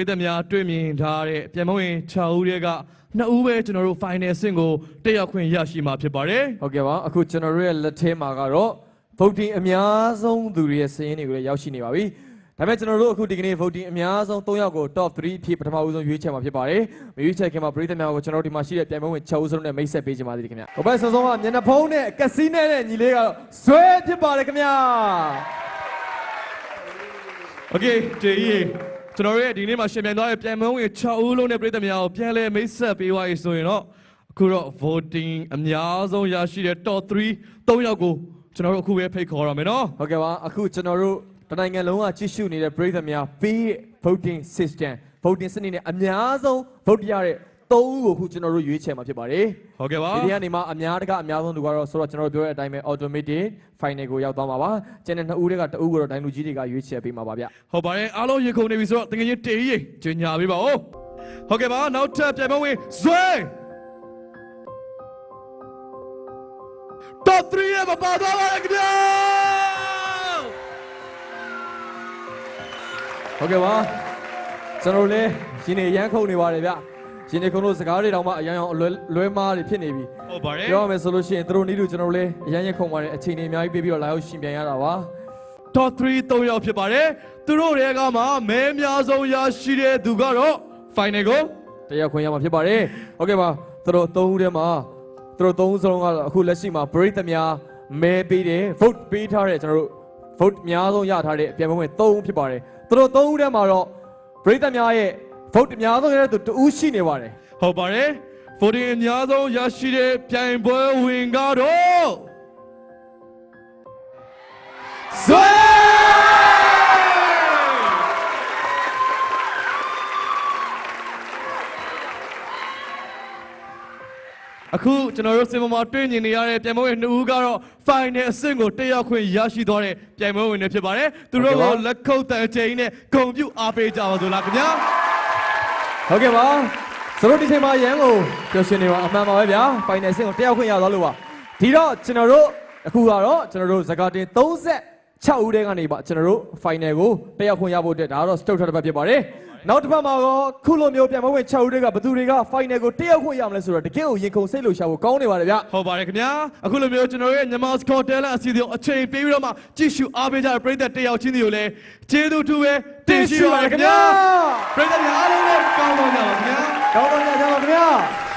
ပြည်သက်များတွေ့မြင်ထားတဲ့ပြန်မဝင်6ဦးတွေက2ဦးပဲကျွန်တော်တို့ final ဆင့်ကိုတက်ရောက်ခွင့်ရရှိမှာဖြစ်ပါတယ်။ဟုတ်ကဲ့ပါအခုကျွန်တော်တို့ရဲ့လက်ထဲမှာကတော့ voting အများဆုံးသူတွေရဲ့စာရင်းတွေကိုရောက်ရှိနေပါပြီ။ဒါပေမဲ့ကျွန်တော်တို့အခုဒီကနေ့ voting အများဆုံး3ယောက်ကို top 3အဖြစ်ပထမဦးဆုံးရွေးချယ်မှာဖြစ်ပါတယ်။ရွေးချယ်ခင်မှာပြည်သက်များကိုကျွန်တော်တို့ဒီမှာရှိတဲ့ပြန်မဝင်6ဦးစလုံးနဲ့မိတ်ဆက်ပေးချင်ပါသေးတယ်ခင်ဗျာ။ဟိုဘက်ဆုံးကမျက်နှာဖုံးနဲ့ကက်စီနဲနဲ့ညီလေးကတော့ဇွဲဖြစ်ပါတယ်ခင်ဗျာ။ Okay တေးကြီးကျွန်တော်ရဲ့ဒီနေ့မှာရှင်ပြိုင်သွားတဲ့ပြန်မဝင်6ဦးလုံးနဲ့ပြည်သက်များကိုပြန်လဲမိတ်ဆက်ပေးသွားရဆိုရင်တော့အခုတော့ voting အများဆုံးရရှိတဲ့ top 3ယောက်ကိုကျွန်တော်တို့အခုပဲဖိတ်ခေါ်ရမယ်နော်။ဟုတ်ကဲ့ပါအခုကျွန်တော်တို့တနိုင်ငံလုံးကကြည့်ရှုနေတဲ့ပြည်သက်များပေး voting system voting စနစ်နဲ့အများဆုံး vote ရတဲ့3ဦးကိုအခုကျွန်တော်တို့ရွေးချယ်မှာဖြစ်ပါတယ်။ဟုတ်ကဲ့ပါဒီနေ့ကနေမှအများတကအများဆုံးသူကတော့ဆိုတော့ကျွန်တော်တို့ပြောတဲ့အတိုင်းပဲ automated final ကိုရောက်သွားမှာပါ။ကျန်တဲ့2ဦးတွေက2ဦးကိုတော့ဒိုင်လူကြီးတွေကရွေးချယ်ပေးမှာပါဗျ။ဟုတ်ပါတယ်အားလုံးရေခုန်နေပြီဆိုတော့တကယ်ကြီးတေးကြီးကျညာပေးပါဦး။ဟုတ်ကဲ့ပါနောက်ထပ်ပြန်မဝင်ဇွဲtop 3ရဲ့မပါတော့ပါနဲ့ခင်ဗျာဟုတ်ကဲ့ပါကျွန်တော်လည်းရှင်နေရန်ခုန်နေပါတယ်ဗျရှင်နေခုန်တို့စကားတွေတောင်မှအရန်အောင်လွဲမားတွေဖြစ်နေပြီဟုတ်ပါတယ်ပြောရမယ်ဆိုလို့ရှိရင်သူတို့နီးလို့ကျွန်တော်လည်းအရန်ရခုန်ပါတယ်အချိန်တွေအများကြီးပေးပြီးတော့လာရောက်ရှင်ပြန်ရတာပါ top 3ယောက်ဖြစ်ပါတယ်သူတို့တွေကမှမဲအများဆုံးရရှိတဲ့သူကတော့ final ကိုတရားခွင့်ရမှာဖြစ်ပါတယ်ဟုတ်ကဲ့ပါသူတို့3ဦးထဲမှာသူတို့3ဦးစလုံးကတော့အခုလက်ရှိမှာပရိသတ်များမဲပေးတယ် vote ပေးထားတဲ့ကျွန်တော်တို့ vote အများဆုံးရထားတဲ့ပြန်ပွဲ3ဦးဖြစ်ပါတယ်သူတို့3ဦးထဲမှာတော့ပရိသတ်များရဲ့ vote အများဆုံးရတဲ့သူ2ဦးရှိနေပါတယ်ဟုတ်ပါတယ် voting အများဆုံးရရှိတဲ့ပြိုင်ပွဲဝင်ကတော့ဇွဲအခုကျွန်တော်တို့စင်ပေါ်မှာတွေ့မြင်နေရတဲ့ပြိုင်ပွဲဝင်2ဦးကတော့ final အဆင့်ကိုတက်ရောက်ခွင့်ရရှိသွားတဲ့ပြိုင်ပွဲဝင်တွေဖြစ်ပါတယ်သူတို့ကိုလက်ခုပ်တန်ချိန်နဲ့ဂုဏ်ပြုအားပေးကြပါစို့လားခင်ဗျာဟုတ်ကဲ့ပါဆိုတော့ဒီချိန်မှာရန်ကိုပျော်ရွှင်နေပါအမှန်ပါပဲဗျာ final အဆင့်ကိုတက်ရောက်ခွင့်ရသွားလို့ပါဒီတော့ကျွန်တော်တို့အခုကတော့ကျွန်တော်တို့ဇကာတင်36ဦးတဲကနေပါကျွန်တော်တို့ final ကိုတက်ရောက်ခွင့်ရဖို့အတွက်ဒါကတော့ stroke တစ်ပတ်ဖြစ်ပါတယ်နောက်တစ်ပတ်မှာတော့ခုလိုမျိုးပြန်မဝင်6ဦးတွေကဘသူတွေက final ကိုတက်ရောက်ခွင့်ရမလဲဆိုတော့တကယ်ကိုရင်ခုန်စိတ်လှုပ်ရှားဖို့ကောင်းနေပါတယ်ဗျဟုတ်ပါတယ်ခင်ဗျာအခုလိုမျိုးကျွန်တော်ရဲ့မြန်မာစကော့တယ်လန်အစီအစဉ်အချိန်ပေးပြီးတော့မှကြည့်ရှုအားပေးကြတဲ့ပရိသတ်တယောက်ချင်းတွေကိုလည်းကျေးဇူးတူပဲတင်ရှိပါတယ်ခင်ဗျာပရိသတ်များအားလုံးလည်းကောင်းပါကြပါခင်ဗျာကောင်းပါကြပါခင်ဗျာ